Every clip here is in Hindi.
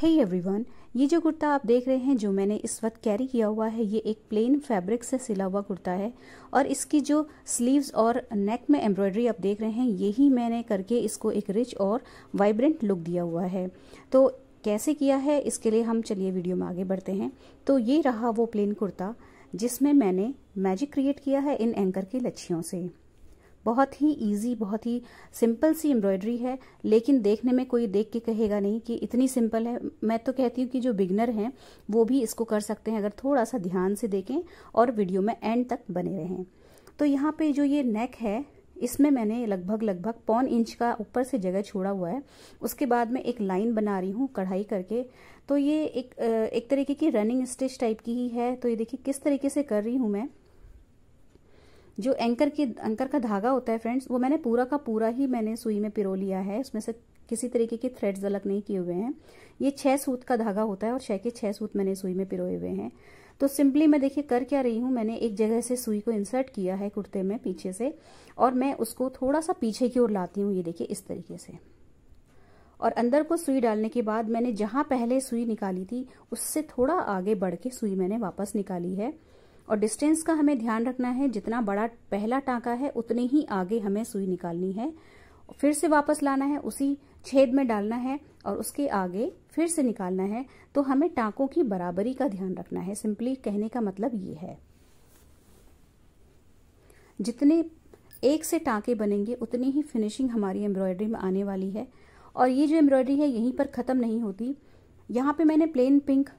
हे एवरीवन, ये जो कुर्ता आप देख रहे हैं जो मैंने इस वक्त कैरी किया हुआ है, ये एक प्लेन फैब्रिक से सिला हुआ कुर्ता है। और इसकी जो स्लीव्स और नेक में एम्ब्रॉयडरी आप देख रहे हैं, यही मैंने करके इसको एक रिच और वाइब्रेंट लुक दिया हुआ है। तो कैसे किया है इसके लिए हम चलिए वीडियो में आगे बढ़ते हैं। तो ये रहा वो प्लेन कुर्ता जिसमें मैंने मैजिक क्रिएट किया है इन एंकर की लच्छियों से। बहुत ही इजी, बहुत ही सिंपल सी एम्ब्रॉयडरी है, लेकिन देखने में कोई देख के कहेगा नहीं कि इतनी सिंपल है। मैं तो कहती हूँ कि जो बिगनर हैं वो भी इसको कर सकते हैं अगर थोड़ा सा ध्यान से देखें और वीडियो में एंड तक बने रहें। तो यहाँ पे जो ये नेक है इसमें मैंने लगभग 1.25 इंच का ऊपर से जगह छोड़ा हुआ है। उसके बाद में एक लाइन बना रही हूँ कढ़ाई करके। तो ये एक तरीके की रनिंग स्टिच टाइप की ही है। तो ये देखिए किस तरीके से कर रही हूँ मैं। जो एंकर का धागा होता है फ्रेंड्स, वो मैंने पूरा का पूरा ही मैंने सुई में पिरो लिया है। उसमें से किसी तरीके के थ्रेड्स अलग नहीं किए हुए हैं। ये 6 सूत का धागा होता है और 6 के 6 सूत मैंने सुई में पिरोए हुए हैं। तो सिंपली मैं देखिए कर क्या रही हूँ, मैंने एक जगह से सुई को इंसर्ट किया है कुर्ते में पीछे से, और मैं उसको थोड़ा सा पीछे की ओर लाती हूँ। ये देखिए इस तरीके से। और अंदर को सुई डालने के बाद मैंने जहां पहले सुई निकाली थी उससे थोड़ा आगे बढ़ के सुई मैंने वापस निकाली है। और डिस्टेंस का हमें ध्यान रखना है, जितना बड़ा पहला टांका है उतने ही आगे हमें सुई निकालनी है। फिर से वापस लाना है, उसी छेद में डालना है और उसके आगे फिर से निकालना है। तो हमें टांकों की बराबरी का ध्यान रखना है। सिंपली कहने का मतलब ये है, जितने एक से टांके बनेंगे उतनी ही फिनिशिंग हमारी एम्ब्रॉयडरी में आने वाली है। और ये जो एम्ब्रॉयडरी है यहीं पर ख़त्म नहीं होती। यहाँ पे मैंने प्लेन पिंक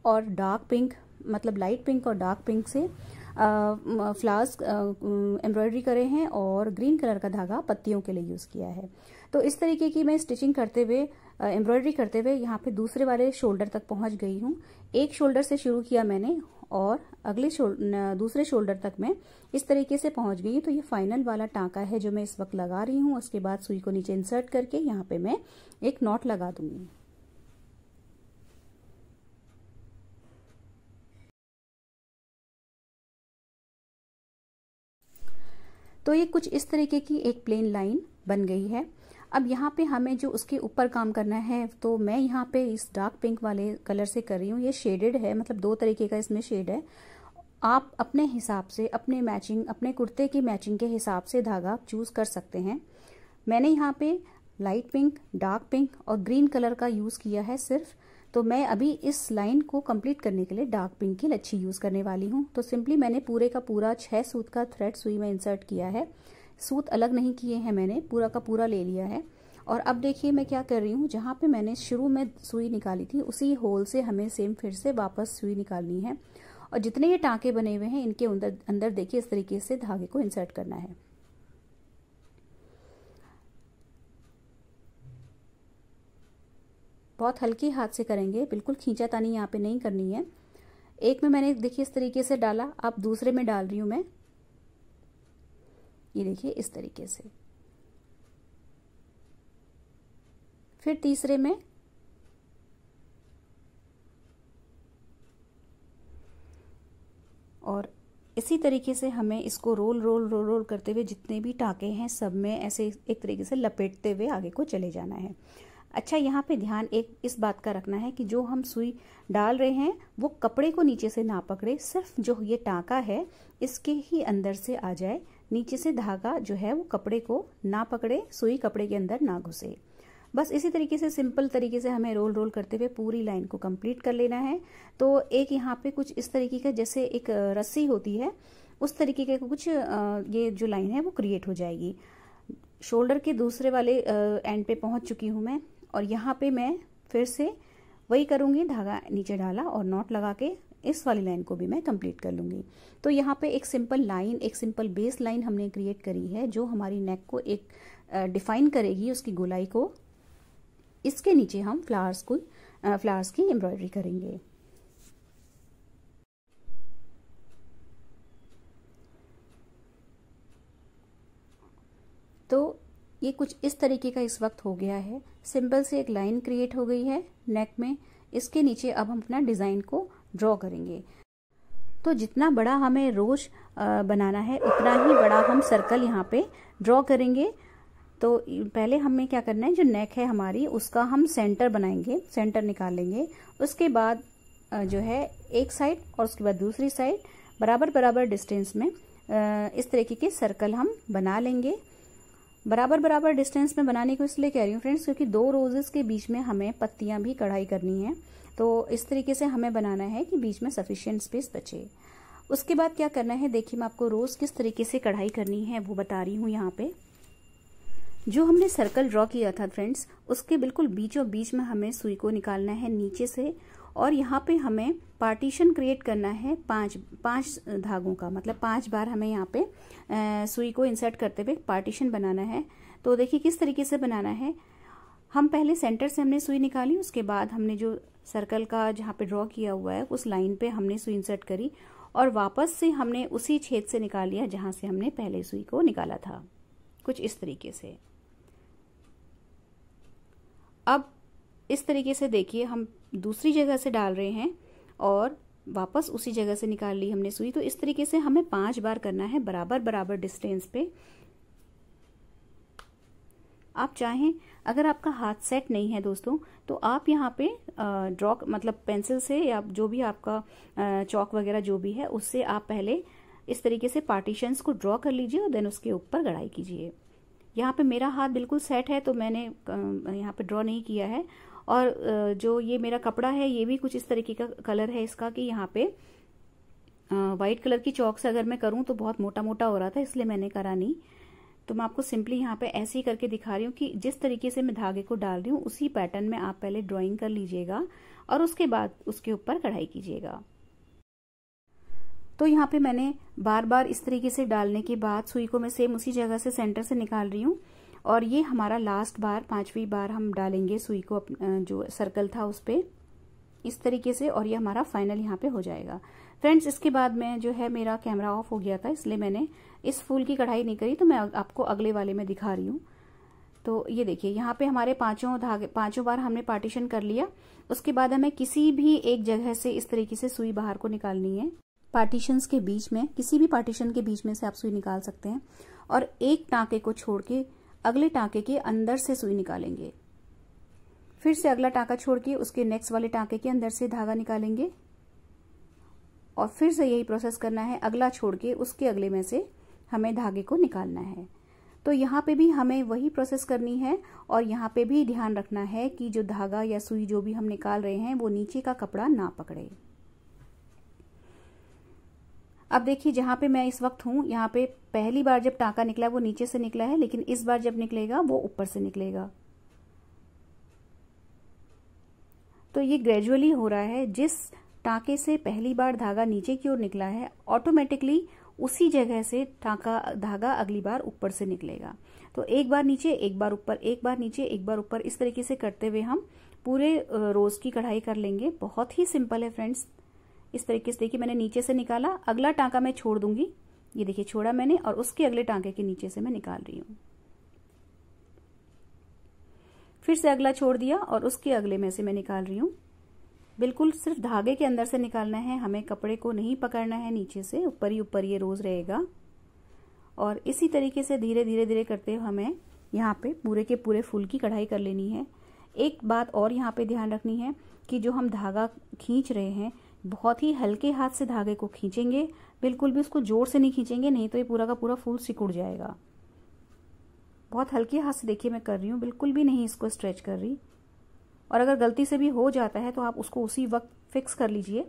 और डार्क पिंक, मतलब लाइट पिंक और डार्क पिंक से फ्लावर्स एम्ब्रॉयडरी करे हैं और ग्रीन कलर का धागा पत्तियों के लिए यूज़ किया है। तो इस तरीके की मैं स्टिचिंग करते हुए, एम्ब्रॉयडरी करते हुए यहाँ पे दूसरे वाले शोल्डर तक पहुँच गई हूँ। एक शोल्डर से शुरू किया मैंने और अगले दूसरे शोल्डर तक मैं इस तरीके से पहुँच गई। तो ये फाइनल वाला टाँका है जो मैं इस वक्त लगा रही हूँ। उसके बाद सुई को नीचे इंसर्ट करके यहाँ पे मैं एक नॉट लगा दूंगी। तो ये कुछ इस तरीके की एक प्लेन लाइन बन गई है। अब यहाँ पे हमें जो उसके ऊपर काम करना है, तो मैं यहाँ पे इस डार्क पिंक वाले कलर से कर रही हूँ। ये शेडेड है, मतलब 2 तरीके का इसमें शेड है। आप अपने हिसाब से, अपने मैचिंग, अपने कुर्ते की मैचिंग के हिसाब से धागा चूज कर सकते हैं। मैंने यहाँ पे लाइट पिंक, डार्क पिंक और ग्रीन कलर का यूज किया है सिर्फ। तो मैं अभी इस लाइन को कंप्लीट करने के लिए डार्क पिंक की लच्छी यूज करने वाली हूँ। तो सिंपली मैंने पूरे का पूरा 6 सूत का थ्रेड सुई में इंसर्ट किया है। सूत अलग नहीं किए हैं, मैंने पूरा का पूरा ले लिया है। और अब देखिए मैं क्या कर रही हूँ, जहाँ पे मैंने शुरू में सुई निकाली थी उसी होल से हमें सेम फिर से वापस सुई निकालनी है। और जितने ये टाँके बने हुए हैं इनके अंदर देखिए इस तरीके से धागे को इंसर्ट करना है। बहुत हल्के हाथ से करेंगे, बिल्कुल खींचातानी यहाँ पे नहीं करनी है। एक में मैंने देखिए इस तरीके से डाला, अब दूसरे में डाल रही हूँ मैं। ये देखिए इस तरीके से। फिर तीसरे में, और इसी तरीके से हमें इसको रोल करते हुए जितने भी टाँके हैं सब में ऐसे एक तरीके से लपेटते हुए आगे को चले जाना है। अच्छा, यहाँ पे ध्यान एक इस बात का रखना है कि जो हम सुई डाल रहे हैं वो कपड़े को नीचे से ना पकड़े, सिर्फ जो ये टाँका है इसके ही अंदर से आ जाए। नीचे से धागा जो है वो कपड़े को ना पकड़े, सुई कपड़े के अंदर ना घुसे। बस इसी तरीके से सिंपल तरीके से हमें रोल करते हुए पूरी लाइन को कंप्लीट कर लेना है। तो एक यहाँ पे कुछ इस तरीके का, जैसे एक रस्सी होती है उस तरीके का कुछ ये जो लाइन है वो क्रिएट हो जाएगी। शोल्डर के दूसरे वाले एंड पे पहुंच चुकी हूँ मैं। और यहाँ पे मैं फिर से वही करूँगी, धागा नीचे डाला और नॉट लगा के इस वाली लाइन को भी मैं कंप्लीट कर लूँगी। तो यहाँ पे एक सिंपल लाइन, एक सिंपल बेस लाइन हमने क्रिएट करी है जो हमारी नेक को एक डिफाइन करेगी, उसकी गोलाई को। इसके नीचे हम फ्लावर्स की एम्ब्रॉयडरी करेंगे। तो ये कुछ इस तरीके का इस वक्त हो गया है। सिंपल से एक लाइन क्रिएट हो गई है नेक में। इसके नीचे अब हम अपना डिज़ाइन को ड्रॉ करेंगे। तो जितना बड़ा हमें रोज बनाना है उतना ही बड़ा हम सर्कल यहाँ पे ड्रॉ करेंगे। तो पहले हमें क्या करना है, जो नेक है हमारी उसका हम सेंटर बनाएंगे, सेंटर निकाल लेंगे। उसके बाद जो है एक साइड और उसके बाद दूसरी साइड बराबर बराबर डिस्टेंस में इस तरीके के सर्कल हम बना लेंगे। बराबर बराबर डिस्टेंस में बनाने को इसलिए कह रही हूँ फ्रेंड्स, क्योंकि 2 रोजेस के बीच में हमें पत्तियां भी कढ़ाई करनी है, तो इस तरीके से हमें बनाना है कि बीच में सफिशिएंट स्पेस बचे। उसके बाद क्या करना है, देखिए मैं आपको रोज किस तरीके से कढ़ाई करनी है वो बता रही हूँ। यहाँ पे जो हमने सर्कल ड्रॉ किया था फ्रेंड्स, उसके बिल्कुल बीचों बीच में हमें सुई को निकालना है नीचे से, और यहाँ पे हमें पार्टीशन क्रिएट करना है 5 धागों का, मतलब 5 बार हमें यहाँ पे सुई को इंसर्ट करते हुए पार्टीशन बनाना है। तो देखिए किस तरीके से बनाना है। हम पहले सेंटर से हमने सुई निकाली, उसके बाद हमने जो सर्कल का जहाँ पे ड्रॉ किया हुआ है उस लाइन पे हमने सुई इंसर्ट करी, और वापस से हमने उसी छेद से निकाल लिया जहाँ से हमने पहले सुई को निकाला था, कुछ इस तरीके से। अब इस तरीके से देखिए हम दूसरी जगह से डाल रहे हैं और वापस उसी जगह से निकाल ली हमने सुई। तो इस तरीके से हमें 5 बार करना है बराबर बराबर डिस्टेंस पे। आप चाहें, अगर आपका हाथ सेट नहीं है दोस्तों, तो आप यहाँ पे ड्रॉ मतलब पेंसिल से या जो भी आपका चौक वगैरह जो भी है उससे आप पहले इस तरीके से पार्टीशंस को ड्रॉ कर लीजिए और देन उसके ऊपर कढ़ाई कीजिए। यहाँ पे मेरा हाथ बिल्कुल सेट है तो मैंने यहाँ पे ड्रॉ नहीं किया है। और जो ये मेरा कपड़ा है ये भी कुछ इस तरीके का कलर है इसका कि यहाँ पे वाइट कलर की चौक से अगर मैं करूँ तो बहुत मोटा मोटा हो रहा था, इसलिए मैंने करा नहीं। तो मैं आपको सिंपली यहाँ पे ऐसे ही करके दिखा रही हूँ कि जिस तरीके से मैं धागे को डाल रही हूँ उसी पैटर्न में आप पहले ड्राइंग कर लीजिएगा और उसके बाद उसके ऊपर कढ़ाई कीजिएगा। तो यहाँ पे मैंने बार बार इस तरीके से डालने के बाद सुई को मैं सेम उसी जगह से सेंटर से निकाल रही हूँ, और ये हमारा लास्ट बार 5वीं बार हम डालेंगे सुई को जो सर्कल था उस पे इस तरीके से, और ये हमारा फाइनल यहाँ पे हो जाएगा। फ्रेंड्स इसके बाद में जो है मेरा कैमरा ऑफ हो गया था, इसलिए मैंने इस फूल की कढ़ाई नहीं करी, तो मैं आपको अगले वाले में दिखा रही हूँ। तो ये देखिए यहाँ पे हमारे 5 बार हमने पार्टीशन कर लिया। उसके बाद हमें किसी भी एक जगह से इस तरीके से सुई बाहर को निकालनी है। पार्टीशंस के बीच में, किसी भी पार्टीशन के बीच में से आप सुई निकाल सकते हैं, और एक टाँके को छोड़ के अगले टाँके के अंदर से सुई निकालेंगे। फिर से अगला टाँका छोड़ के उसके नेक्स्ट वाले टाँके के अंदर से धागा निकालेंगे, और फिर से यही प्रोसेस करना है, अगला छोड़ के उसके अगले में से हमें धागे को निकालना है। तो यहाँ पे भी हमें वही प्रोसेस करनी है, और यहाँ पे भी ध्यान रखना है कि जो धागा या सुई जो भी हम निकाल रहे हैं वो नीचे का कपड़ा ना पकड़े। अब देखिए जहाँ पे मैं इस वक्त हूँ, यहाँ पे पहली बार जब टाँका निकला वो नीचे से निकला है, लेकिन इस बार जब निकलेगा वो ऊपर से निकलेगा। तो ये ग्रेजुअली हो रहा है। जिस टाँके से पहली बार धागा नीचे की ओर निकला है, ऑटोमेटिकली उसी जगह से धागा अगली बार ऊपर से निकलेगा। तो एक बार नीचे, एक बार ऊपर, एक बार नीचे, एक बार ऊपर, इस तरीके से करते हुए हम पूरे रोज की कढ़ाई कर लेंगे। बहुत ही सिंपल है फ्रेंड्स। इस तरीके से देखिए मैंने नीचे से निकाला, अगला टाँका मैं छोड़ दूंगी, ये देखिए छोड़ा मैंने, और उसके अगले टाँके के नीचे से मैं निकाल रही हूँ। फिर से अगला छोड़ दिया और उसके अगले में से मैं निकाल रही हूँ। बिल्कुल सिर्फ धागे के अंदर से निकालना है, हमें कपड़े को नहीं पकड़ना है नीचे से, ऊपर ही ऊपर ये रोज रहेगा। और इसी तरीके से धीरे धीरे धीरे करते हुए हमें यहाँ पे पूरे के पूरे फूल की कढ़ाई कर लेनी है। एक बात और यहाँ पे ध्यान रखनी है कि जो हम धागा खींच रहे हैं, बहुत ही हल्के हाथ से धागे को खींचेंगे, बिल्कुल भी उसको जोर से नहीं खींचेंगे, नहीं तो ये पूरा का पूरा फूल सिकुड़ जाएगा। बहुत हल्के हाथ से देखिए मैं कर रही हूँ, बिल्कुल भी नहीं इसको स्ट्रेच कर रही। और अगर गलती से भी हो जाता है तो आप उसको उसी वक्त फिक्स कर लीजिए।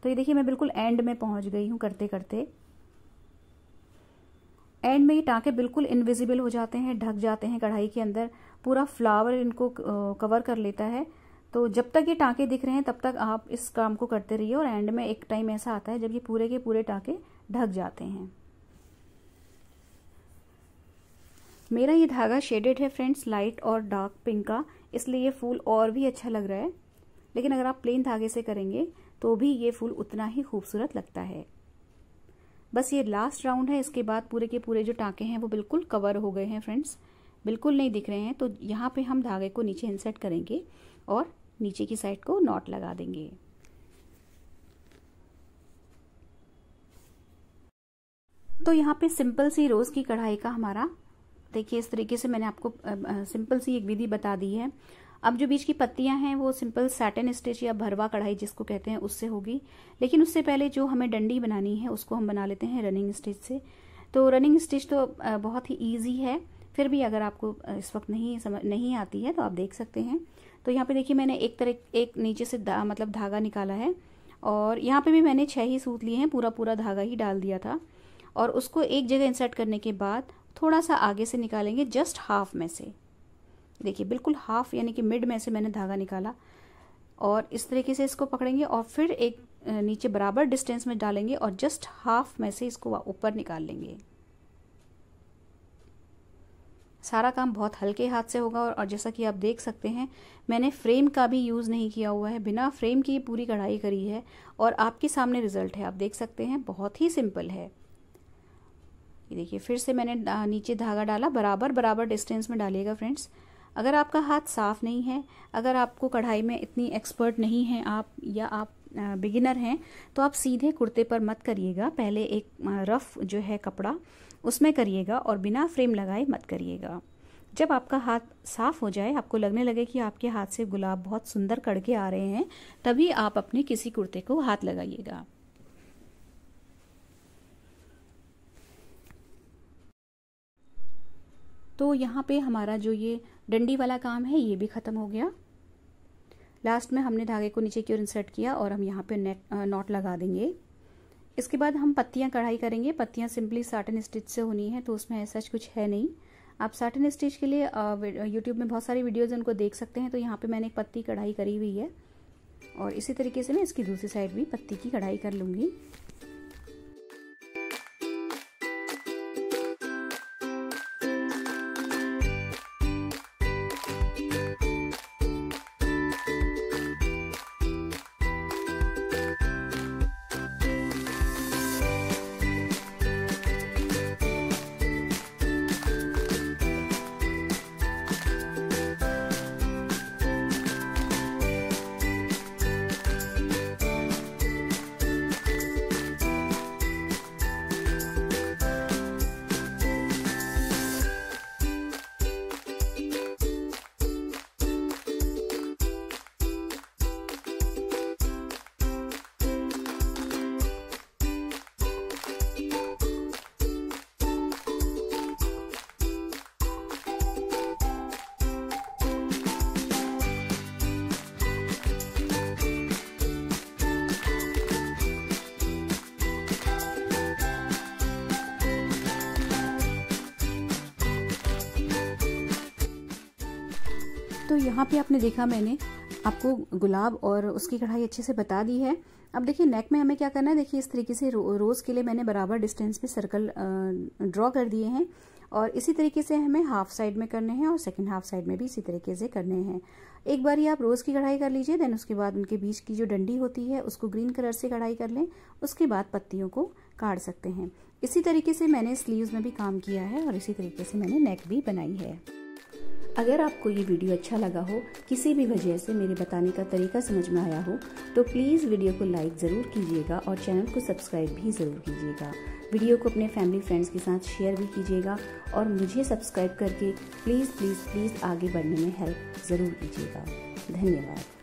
तो ये देखिए मैं बिल्कुल एंड में पहुंच गई हूँ करते करते। एंड में ये टाँके बिल्कुल इनविजिबल हो जाते हैं, ढक जाते हैं कढ़ाई के अंदर, पूरा फ्लावर इनको कवर कर लेता है। तो जब तक ये टाँके दिख रहे हैं तब तक आप इस काम को करते रहिए, और एंड में एक टाइम ऐसा आता है जब ये पूरे के पूरे टाँके ढक जाते हैं। मेरा ये धागा शेडेड है फ्रेंड्स, लाइट और डार्क पिंक का, इसलिए ये फूल और भी अच्छा लग रहा है। लेकिन अगर आप प्लेन धागे से करेंगे तो भी ये फूल उतना ही खूबसूरत लगता है। बस ये लास्ट राउंड है, इसके बाद पूरे के पूरे जो टाँके हैं वो बिल्कुल कवर हो गए हैं फ्रेंड्स, बिल्कुल नहीं दिख रहे हैं। तो यहाँ पे हम धागे को नीचे इंसर्ट करेंगे और नीचे की साइड को नॉट लगा देंगे। तो यहाँ पे सिंपल सी रोज की कढ़ाई का हमारा देखिए इस तरीके से मैंने आपको सिंपल सी एक विधि बता दी है। अब जो बीच की पत्तियां हैं वो सिंपल सैटिन स्टिच या भरवा कढ़ाई जिसको कहते हैं उससे होगी, लेकिन उससे पहले जो हमें डंडी बनानी है उसको हम बना लेते हैं रनिंग स्टिच से। तो रनिंग स्टिच तो बहुत ही ईजी है, फिर भी अगर आपको इस वक्त नहीं आती है तो आप देख सकते हैं। तो यहाँ पे देखिए मैंने एक नीचे से मतलब धागा निकाला है, और यहाँ पे भी मैंने 6 ही सूत लिए हैं, पूरा धागा ही डाल दिया था। और उसको एक जगह इंसर्ट करने के बाद थोड़ा सा आगे से निकालेंगे, जस्ट हाफ में से। देखिए बिल्कुल हाफ यानी कि मिड में से मैंने धागा निकाला, और इस तरीके से इसको पकड़ेंगे और फिर एक नीचे बराबर डिस्टेंस में डालेंगे और जस्ट हाफ में से इसको ऊपर निकाल लेंगे। सारा काम बहुत हल्के हाथ से होगा, और जैसा कि आप देख सकते हैं मैंने फ्रेम का भी यूज़ नहीं किया हुआ है, बिना फ्रेम की पूरी कढ़ाई करी है और आपके सामने रिजल्ट है, आप देख सकते हैं बहुत ही सिंपल है। ये देखिए फिर से मैंने नीचे धागा डाला, बराबर डिस्टेंस में डालिएगा फ्रेंड्स। अगर आपका हाथ साफ नहीं है, अगर आपको कढ़ाई में इतनी एक्सपर्ट नहीं है आप, या आप बिगिनर हैं, तो आप सीधे कुर्ते पर मत करिएगा, पहले एक रफ जो है कपड़ा उसमें करिएगा और बिना फ्रेम लगाए मत करिएगा। जब आपका हाथ साफ हो जाए, आपको लगने लगे कि आपके हाथ से गुलाब बहुत सुंदर कड़के आ रहे हैं, तभी आप अपने किसी कुर्ते को हाथ लगाइएगा। तो यहाँ पे हमारा जो ये डंडी वाला काम है ये भी खत्म हो गया। लास्ट में हमने धागे को नीचे की ओर इंसर्ट किया और हम यहाँ पे नॉट लगा देंगे। इसके बाद हम पत्तियां कढ़ाई करेंगे। पत्तियां सिंपली साटिन स्टिच से होनी है, तो उसमें ऐसा कुछ है नहीं। आप साटिन स्टिच के लिए यूट्यूब में बहुत सारी वीडियोज़ उनको देख सकते हैं। तो यहाँ पे मैंने एक पत्ती कढ़ाई करी हुई है, और इसी तरीके से मैं इसकी दूसरी साइड भी पत्ती की कढ़ाई कर लूँगी। तो यहाँ पे आपने देखा, मैंने आपको गुलाब और उसकी कढ़ाई अच्छे से बता दी है। अब देखिए नेक में हमें क्या करना है। देखिए इस तरीके से रोज़ के लिए मैंने बराबर डिस्टेंस पे सर्कल ड्रॉ कर दिए हैं, और इसी तरीके से हमें हाफ साइड में करने हैं और सेकंड हाफ साइड में भी इसी तरीके से करने हैं। एक बार ही आप रोज़ की कढ़ाई कर लीजिए, देन उसके बाद उनके बीच की जो डंडी होती है उसको ग्रीन कलर से कढ़ाई कर लें, उसके बाद पत्तियों को काट सकते हैं। इसी तरीके से मैंने स्लीव्स में भी काम किया है, और इसी तरीके से मैंने नेक भी बनाई है। अगर आपको ये वीडियो अच्छा लगा हो, किसी भी वजह से मेरे बताने का तरीका समझ में आया हो, तो प्लीज़ वीडियो को लाइक ज़रूर कीजिएगा और चैनल को सब्सक्राइब भी ज़रूर कीजिएगा। वीडियो को अपने फैमिली फ्रेंड्स के साथ शेयर भी कीजिएगा, और मुझे सब्सक्राइब करके प्लीज़ आगे बढ़ने में हेल्प ज़रूर कीजिएगा। धन्यवाद।